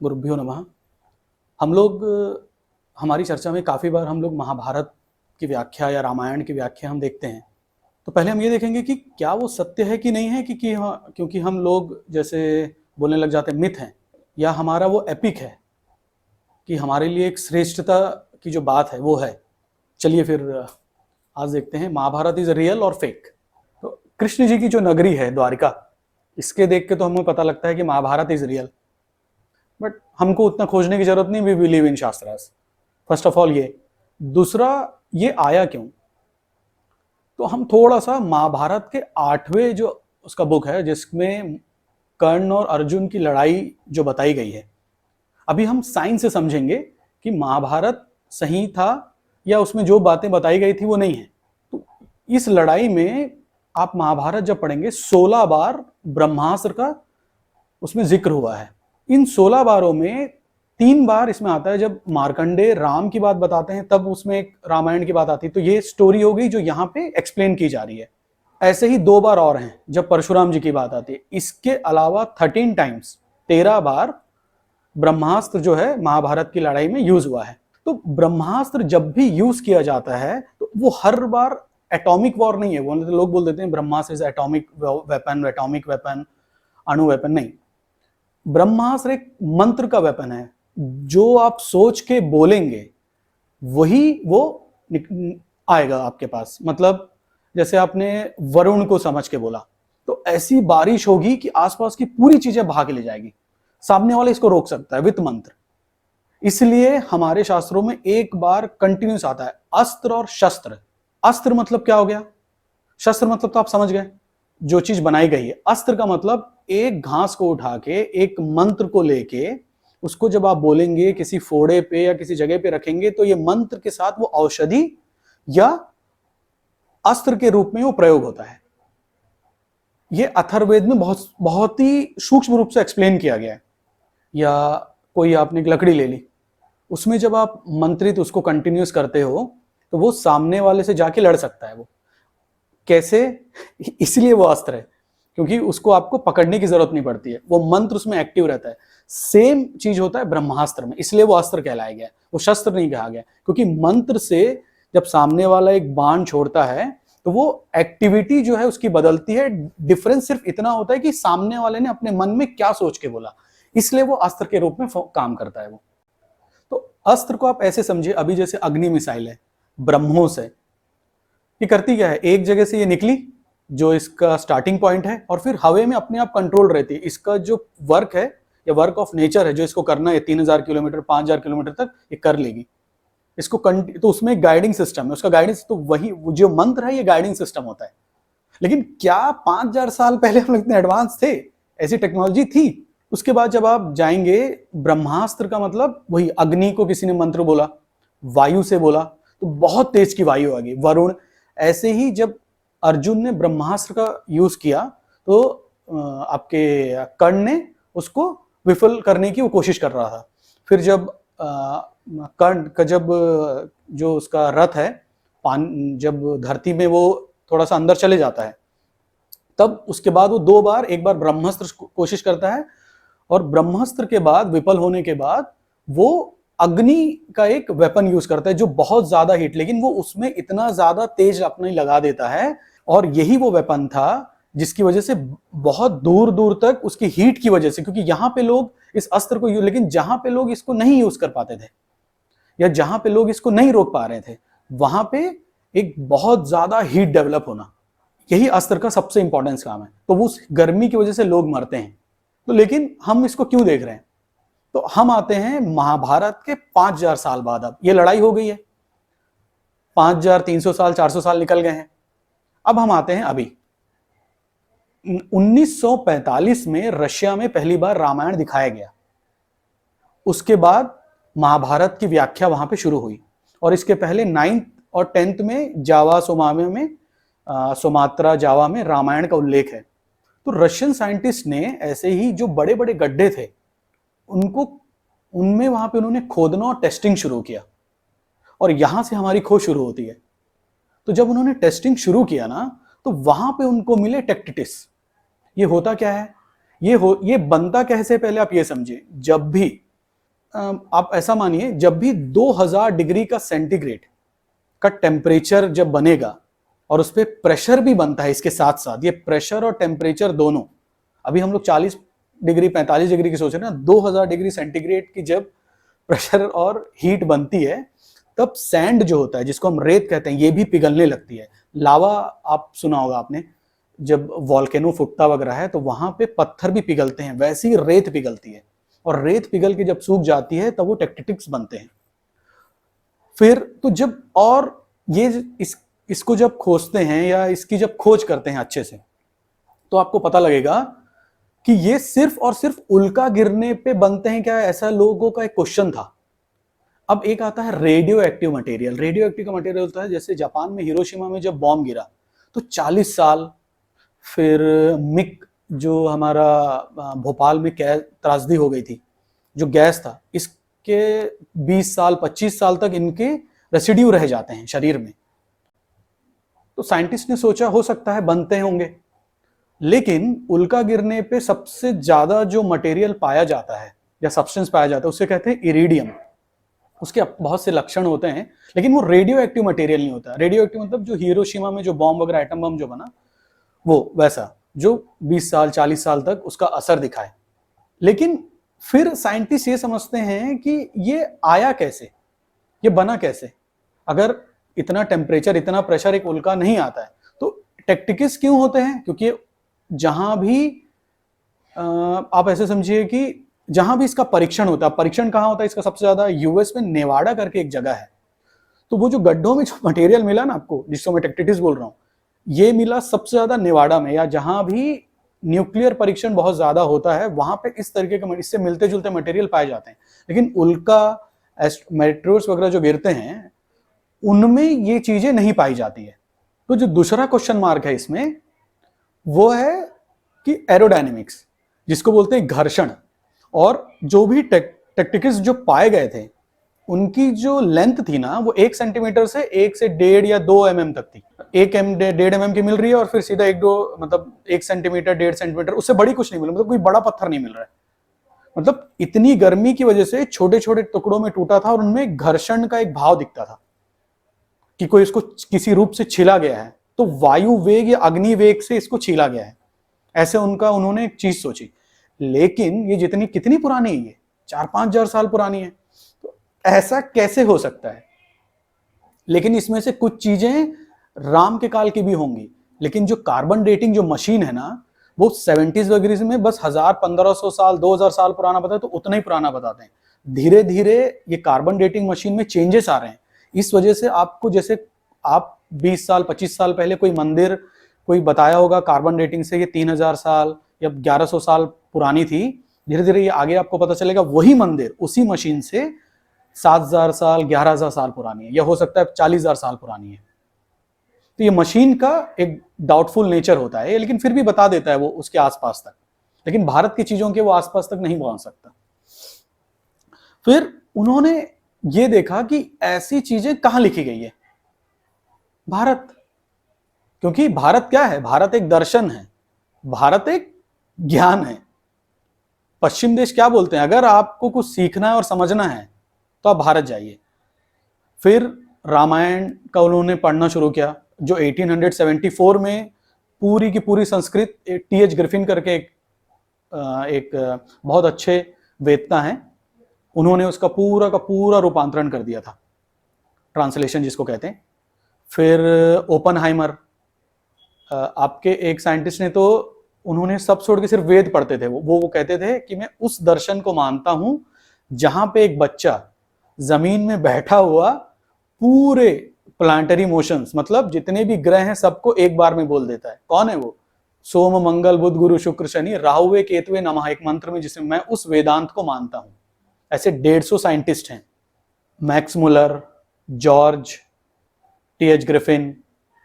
गुरुभ्यो नमः। हम लोग हमारी चर्चा में काफ़ी बार हम लोग महाभारत की व्याख्या या रामायण की व्याख्या हम देखते हैं। तो पहले हम ये देखेंगे कि क्या वो सत्य है कि नहीं है, कि हाँ, क्योंकि हम लोग जैसे बोलने लग जाते हैं मिथ हैं, या हमारा वो एपिक है कि हमारे लिए एक श्रेष्ठता की जो बात है वो है। चलिए फिर आज देखते हैं महाभारत इज रियल और फेक। तो कृष्ण जी की जो नगरी है द्वारिका, इसके देख के तो हमें पता लगता है कि महाभारत इज रियल, बट हमको उतना खोजने की जरूरत नहीं। We believe in shastras, first of all ये। दूसरा, ये आया क्यों? तो हम थोड़ा सा महाभारत के 8वें जो उसका बुक है, जिसमें कर्ण और अर्जुन की लड़ाई जो बताई गई है, अभी हम साइंस से समझेंगे कि महाभारत सही था या उसमें जो बातें बताई गई थी वो नहीं है। तो इस लड़ाई में आप महाभारत जब पढ़ेंगे 16 बार ब्रह्मास्त्र का उसमें जिक्र हुआ है। इन 16 बारों में 3 बार इसमें आता है जब मार्कंडे राम की बात बताते हैं, तब उसमें एक रामायण की बात आती है। तो ये स्टोरी हो गई जो यहाँ पे एक्सप्लेन की जा रही है। ऐसे ही 2 बार और हैं जब परशुराम जी की बात आती है। इसके अलावा 13 टाइम्स, 13 बार ब्रह्मास्त्र जो है महाभारत की लड़ाई में यूज हुआ है। तो ब्रह्मास्त्र जब भी यूज किया जाता है तो वो हर बार एटॉमिक वॉर नहीं है। वो लोग बोल देते हैं ब्रह्मास्त्र इज एटॉमिक वेपन, अणु वेपन। नहीं, ब्रह्मास्त्र एक मंत्र का वेपन है। जो आप सोच के बोलेंगे वही वो आएगा आपके पास। मतलब जैसे आपने वरुण को समझ के बोला तो ऐसी बारिश होगी कि आसपास की पूरी चीजें भाग ले जाएगी। सामने वाला इसको रोक सकता है विद मंत्र। इसलिए हमारे शास्त्रों में एक बार कंटिन्यूस आता है अस्त्र और शस्त्र। अस्त्र मतलब क्या हो गया, शस्त्र मतलब तो आप समझ गए, जो चीज बनाई गई है। अस्त्र का मतलब एक घास को उठा के, एक मंत्र को लेके, उसको जब आप बोलेंगे किसी फोड़े पे या किसी जगह पे रखेंगे तो ये मंत्र के साथ वो औषधि या अस्त्र के रूप में वो प्रयोग होता है। ये अथर्ववेद में बहुत ही सूक्ष्म रूप से एक्सप्लेन किया गया है। या कोई आपने एक लकड़ी ले ली, उसमें जब आप मंत्रित उसको कंटिन्यूस करते हो तो वो सामने वाले से जाके लड़ सकता है। वो कैसे? इसलिए वो अस्त्र है क्योंकि उसको आपको पकड़ने की जरूरत नहीं पड़ती है, वो मंत्र उसमें एक्टिव रहता है। सेम चीज होता है ब्रह्मास्त्र में, इसलिए वो अस्त्र कहलाया गया, वो शस्त्र नहीं कहा गया। क्योंकि मंत्र से जब सामने वाला एक बाण छोड़ता है तो वो एक्टिविटी जो है उसकी बदलती है। डिफरेंस सिर्फ इतना होता है कि सामने वाले ने अपने मन में क्या सोच के बोला, इसलिए वो अस्त्र के रूप में काम करता है वो। तो अस्त्र को आप ऐसे समझिए, अभी जैसे अग्नि मिसाइल है ब्रह्मोस है, ये करती क्या है, एक जगह से ये निकली जो इसका स्टार्टिंग पॉइंट है और फिर हवा में अपने आप कंट्रोल रहती है। इसका जो वर्क है या वर्क ऑफ नेचर है जो इसको करना है, 3000 किलोमीटर 5000 किलोमीटर तक ये कर लेगी इसको। तो उसमें एक गाइडिंग सिस्टम है, उसका गाइडेंस तो वही जो मंत्र है ये गाइडिंग सिस्टम होता है। लेकिन क्या 5000 साल पहले हम लोग इतने एडवांस थे? ऐसी टेक्नोलॉजी थी? उसके बाद जब आप जाएंगे, ब्रह्मास्त्र का मतलब वही, अग्नि को किसी ने मंत्र बोला, वायु से बोला तो बहुत तेज की वायु आ गई, वरुण। ऐसे ही जब अर्जुन ने ब्रह्मास्त्र का यूज किया तो आपके कर्ण ने उसको विफल करने की वो कोशिश कर रहा था। फिर जब कर्ण का जब जो उसका रथ है जब धरती में वो थोड़ा सा अंदर चले जाता है, तब उसके बाद वो 2 बार, एक बार ब्रह्मास्त्र कोशिश करता है और ब्रह्मास्त्र के बाद विफल होने के बाद वो अग्नि का एक वेपन यूज करता है जो बहुत ज्यादा हीट, लेकिन वो उसमें इतना ज्यादा तेज अपने लगा देता है। और यही वो वेपन था जिसकी वजह से बहुत दूर दूर तक उसकी हीट की वजह से, क्योंकि यहाँ पे लोग इस अस्त्र को यूज, लेकिन जहां पे लोग इसको नहीं यूज कर पाते थे या जहां पे लोग इसको नहीं रोक पा रहे थे, वहां पे एक बहुत ज्यादा हीट डेवलप होना, यही अस्त्र का सबसे इंपॉर्टेंस काम है। तो उस गर्मी की वजह से लोग मरते हैं। तो लेकिन हम इसको क्यों देख रहे हैं? तो हम आते हैं महाभारत के 5000 साल बाद। अब ये लड़ाई हो गई है, 5300 साल 400 साल निकल गए हैं। अब हम आते हैं अभी 1945 में रशिया में पहली बार रामायण दिखाया गया। उसके बाद महाभारत की व्याख्या वहां पे शुरू हुई। और इसके पहले 9th और 10th में जावा सोमामे में सुमात्रा जावा में रामायण का उल्लेख है। तो रशियन साइंटिस्ट ने ऐसे ही जो बड़े बड़े गड्ढे थे उनमें वहां पे उन्होंने खोदना और टेस्टिंग शुरू किया, और यहां से हमारी खोज शुरू होती है। तो जब उन्होंने टेस्टिंग शुरू किया ना, तो वहां पे उनको मिले टेक्टिटिस। ये होता क्या है, ये बनता कैसे, पहले आप ये समझिए। जब भी आप ऐसा मानिए, जब भी 2000 डिग्री का सेंटीग्रेड का टेम्परेचर जब बनेगा और उस पर प्रेशर भी बनता है इसके साथ साथ, ये प्रेशर और टेम्परेचर दोनों, अभी हम लोग 40 डिग्री 45 डिग्री की सोच रहे हैं ना, 2000 डिग्री सेंटीग्रेड की जब प्रेशर और हीट बनती है, तब सैंड जो होता है, जिसको हम रेत कहते हैं, ये भी पिघलने लगती है। लावा आप सुना होगा आपने, जब वॉल्केनो फुटता वगैरह है तो वहां पे पत्थर भी पिघलते हैं, वैसी रेत पिघलती है, और रेत पिघल के जब सूख जाती है तब वो टेक्टिटिक्स बनते हैं। फिर तो जब और ये इसको जब खोजते हैं या इसकी जब खोज करते हैं अच्छे से, तो आपको पता लगेगा कि ये सिर्फ और सिर्फ उल्का गिरने पे बनते हैं क्या, ऐसा लोगों का एक क्वेश्चन था। अब एक आता है radio active material. Radio active का मटेरियल होता है, जैसे जापान में हिरोशिमा में जब बॉम्ब गिरा तो 40 साल, फिर मिक जो हमारा भोपाल में त्रासदी हो गई थी, जो गैस था, इसके 20 साल 25 साल तक इनके रेसिड्यू रह जाते हैं शरीर में। तो साइंटिस्ट ने सोचा हो सकता है बनते होंगे, लेकिन उल्का गिरने पे सबसे ज्यादा जो मटेरियल पाया जाता है या सब्सटेंस पाया जाता है उसे कहते हैं इरिडियम। उसके बहुत से लक्षण होते हैं, लेकिन वो रेडियो एक्टिव मटेरियल नहीं होता। रेडियो एक्टिव मतलब जो हिरोशिमा में जो बॉम्ब वगैरह, एटम बम जो बना, वो वैसा जो 20 साल 40 साल तक उसका असर दिखाए। लेकिन फिर साइंटिस्ट ये समझते हैं कि ये आया कैसे, ये बना कैसे। अगर इतना टेम्परेचर इतना प्रेशर एक उल्का नहीं आता है तो टेक्टिक्स क्यों होते हैं? क्योंकि जहां भी आप ऐसे समझिए कि जहां भी इसका परीक्षण होता है, परीक्षण कहां होता है इसका सबसे ज्यादा, यूएस में नेवाडा करके एक जगह है। तो वो जो गड्ढों में जो मटेरियल मिला ना आपको, जिसको मैं टेक्टिटिक्स बोल रहा हूं, ये मिला सबसे ज्यादा नेवाडा में, या जहां भी न्यूक्लियर परीक्षण बहुत ज्यादा होता है वहां पे इस तरीके के इससे मिलते जुलते मटेरियल पाए जाते हैं। लेकिन उल्का मेट्रोस वगैरह जो गिरते हैं उनमें ये चीजें नहीं पाई जाती है। तो जो दूसरा क्वेश्चन मार्क है इसमें वो है कि एरोडायनेमिक्स, जिसको बोलते हैं घर्षण। और जो भी टेक्टिक्स जो पाए गए थे उनकी जो लेंथ थी ना, वो 1 सेंटीमीटर से 1 से 1.5 या 2 mm तक थी। 1.5 mm की मिल रही है और फिर सीधा 1-2 मतलब 1 सेंटीमीटर 1.5 सेंटीमीटर, उससे बड़ी कुछ नहीं मिल रही, मतलब कोई बड़ा पत्थर नहीं मिल रहा है। मतलब इतनी गर्मी की वजह से छोटे छोटे टुकड़ों में टूटा था और उनमें घर्षण का एक भाव दिखता था कि कोई इसको किसी रूप से छिला गया है, तो वायु वेग या अग्नि वेग से इसको छीला गया है, ऐसे उन्होंने एक चीज सोची। लेकिन ये कितनी पुरानी है, ये 4-5 हजार साल पुरानी है, तो ऐसा कैसे हो सकता है? लेकिन इसमें से कुछ चीजें राम के काल की भी होंगी, लेकिन जो कार्बन डेटिंग जो मशीन है ना, वो 70s वगैरह में बस 1000-1500 साल 2000 साल पुराना बताए तो उतना ही पुराना बताते हैं। धीरे धीरे ये कार्बन डेटिंग मशीन में चेंजेस आ रहे हैं। इस वजह से आपको, जैसे आप 20 साल 25 साल पहले कोई मंदिर कोई बताया होगा कार्बन डेटिंग से ये 3000 साल या 1100 साल पुरानी थी, धीरे धीरे ये आगे आपको पता चलेगा वही मंदिर उसी मशीन से 7000 साल 11000 साल पुरानी है, या हो सकता है 40000 साल पुरानी है। तो ये मशीन का एक डाउटफुल नेचर होता है, लेकिन फिर भी बता देता है वो उसके आसपास तक, लेकिन भारत की चीजों के वो आसपास तक नहीं पहुंच सकता। फिर उन्होंने ये देखा कि ऐसी चीजें कहां लिखी गई है, भारत। क्योंकि भारत क्या है, भारत एक दर्शन है, भारत एक ज्ञान है। पश्चिम देश क्या बोलते हैं, अगर आपको कुछ सीखना है और समझना है तो आप भारत जाइए। फिर रामायण का उन्होंने पढ़ना शुरू किया, जो 1874 में पूरी की पूरी संस्कृत, टी.एच. ग्रिफिन करके एक बहुत अच्छे वेदता हैं, उन्होंने उसका पूरा का पूरा रूपांतरण कर दिया था, ट्रांसलेशन जिसको कहते हैं। फिर ओपनहाइमर, आपके एक साइंटिस्ट ने, तो उन्होंने सब छोड़ के सिर्फ वेद पढ़ते थे। वो कहते थे कि मैं उस दर्शन को मानता हूं जहां पे एक बच्चा जमीन में बैठा हुआ पूरे प्लांटरी मोशंस, मतलब जितने भी ग्रह हैं सबको एक बार में बोल देता है। कौन है वो? सोम मंगल बुध गुरु शुक्र शनि राहुवे केतुवे नमः, एक मंत्र में, जिसमें मैं उस वेदांत को मानता हूं। ऐसे 150 साइंटिस्ट हैं, Max Muller, George, TH. Griffin,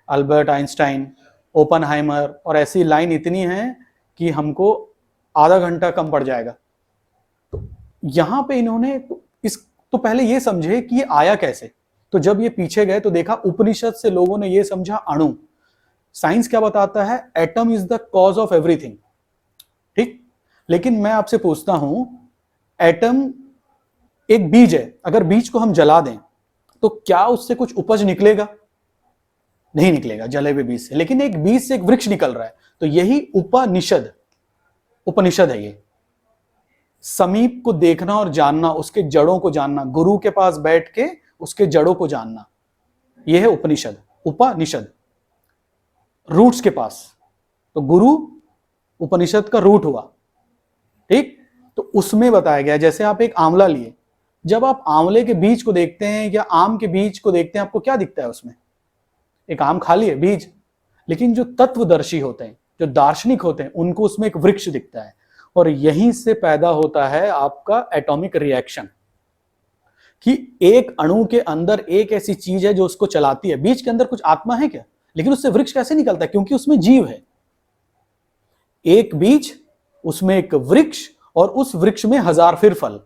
Albert Einstein, Oppenheimer, और ऐसी लाइन इतनी है कि हमको आधा घंटा कम पड़ जाएगा। तो यहां पे इन्होंने तो पहले ये समझे कि ये आया कैसे। तो जब ये पीछे गए तो देखा उपनिषद से लोगों ने ये समझा अणु। साइंस क्या बताता है? Atom is the cause of ठीक। लेकिन मैं आपसे पूछता हूं, एटम एक बीज है, अगर बीज को हम जला दें तो क्या उससे कुछ उपज निकलेगा? नहीं निकलेगा जले हुए बीज से। लेकिन एक बीज से एक वृक्ष निकल रहा है, तो यही उपनिषद है। ये समीप को देखना और जानना, उसके जड़ों को जानना, गुरु के पास बैठ के उसके जड़ों को जानना, यह है उपनिषद। रूट्स के पास, तो गुरु उपनिषद का रूट हुआ, ठीक। तो उसमें बताया गया, जैसे आप एक आंवला लिए, जब आप आंवले के बीज को देखते हैं या आम के बीज को देखते हैं, आपको क्या दिखता है उसमें? एक आम खा लिए बीज, लेकिन जो तत्वदर्शी होते हैं, जो दार्शनिक होते हैं, उनको उसमें एक वृक्ष दिखता है। और यहीं से पैदा होता है आपका एटॉमिक रिएक्शन, कि एक अणु के अंदर एक ऐसी चीज है जो उसको चलाती है। बीज के अंदर कुछ आत्मा है क्या? लेकिन उससे वृक्ष कैसे निकलता है? क्योंकि उसमें जीव है। एक बीज, उसमें एक वृक्ष, और उस वृक्ष में 1000 फिर फल,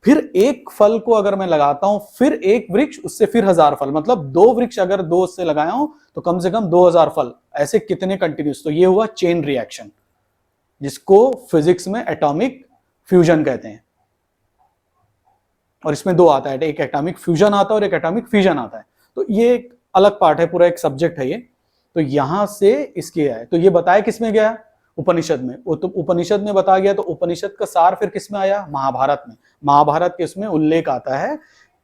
फिर एक फल को अगर मैं लगाता हूं, फिर एक वृक्ष, उससे फिर 1000 फल, मतलब 2 वृक्ष अगर 2 से लगाया हूं तो कम से कम 2000 फल, ऐसे कितने कंटिन्यूस। तो ये हुआ चेन रिएक्शन, जिसको फिजिक्स में एटॉमिक फ्यूजन कहते हैं। और इसमें 2 आता है, एक एटॉमिक फ्यूजन आता है और एक एटॉमिक फिजन आता है। तो ये एक अलग पार्ट है, पूरा एक सब्जेक्ट है ये। तो यहां से इसके आए, तो ये बताया किसमें गया? उपनिषद में। तो उपनिषद में बताया गया, तो उपनिषद का सार फिर किसमें आया? महाभारत में। महाभारत के इसमें उल्लेख आता है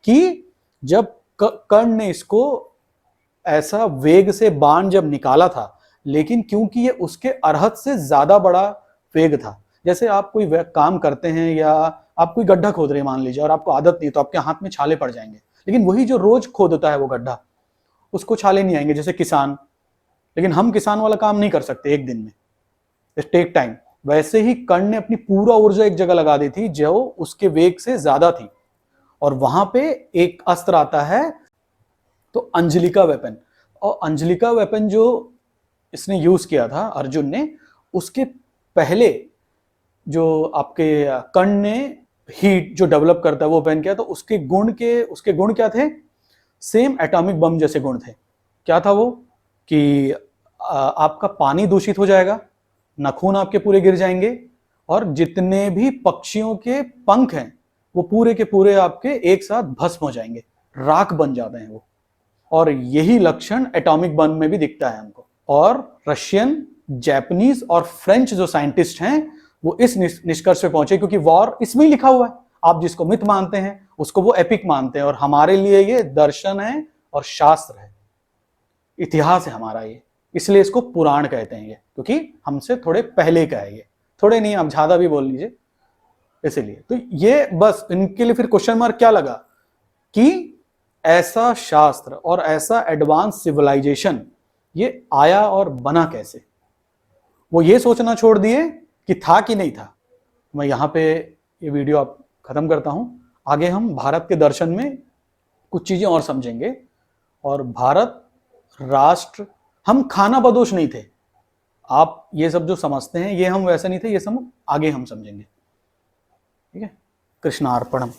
कि जब कर्ण ने इसको ऐसा वेग से बाण जब निकाला था, लेकिन क्योंकि ये उसके अर्हत से ज्यादा बड़ा वेग था। जैसे आप कोई काम करते हैं या आप कोई गड्ढा खोद रहे हैं मान लीजिए, और आपको आदत नहीं, तो आपके हाथ में छाले पड़ जाएंगे। लेकिन वही जो रोज खोदता है वो गड्ढा, उसको छाले नहीं आएंगे, जैसे किसान। लेकिन हम किसान वाला काम नहीं कर सकते एक दिन में, टेक टाइम। वैसे ही कर्ण ने अपनी पूरा ऊर्जा एक जगह लगा दी थी जो उसके वेग से ज्यादा थी, और वहां पे एक अस्त्र आता है, तो अंजलिका वेपन। और अंजलिका वेपन जो इसने यूज किया था अर्जुन ने, उसके पहले जो आपके कर्ण ने हीट जो डेवलप करता है वो वेपन किया, तो उसके गुण क्या थे? सेम एटॉमिक बम जैसे गुण थे। क्या था वो? कि आपका पानी दूषित हो जाएगा, नाखून आपके पूरे गिर जाएंगे, और जितने भी पक्षियों के पंख हैं वो पूरे के पूरे आपके एक साथ भस्म हो जाएंगे, राख बन जाते हैं वो। और यही लक्षण एटॉमिक बम में भी दिखता है हमको। और रशियन, जापानीज और फ्रेंच जो साइंटिस्ट हैं वो इस निष्कर्ष पे पहुंचे, क्योंकि वॉर इसमें ही लिखा हुआ है। आप जिसको मिथ मानते हैं उसको वो एपिक मानते हैं, और हमारे लिए ये दर्शन है और शास्त्र है, इतिहास है हमारा ये। इसलिए इसको पुराण कहते हैं ये, क्योंकि हमसे थोड़े पहले का है ये। थोड़े नहीं, आप ज्यादा भी बोल लीजिए, इसीलिए। तो ये बस इनके लिए फिर क्वेश्चन मार्क क्या लगा कि ऐसा शास्त्र और ऐसा एडवांस सिविलाइजेशन ये आया और बना कैसे। वो ये सोचना छोड़ दिए कि था कि नहीं था। मैं यहां पे ये वीडियो आप खत्म करता हूं। आगे हम भारत के दर्शन में कुछ चीजें और समझेंगे। और भारत राष्ट्र, हम खाना बदोश नहीं थे। आप ये सब जो समझते हैं ये हम वैसे नहीं थे, ये सब आगे हम समझेंगे। ठीक है, कृष्णार्पणम।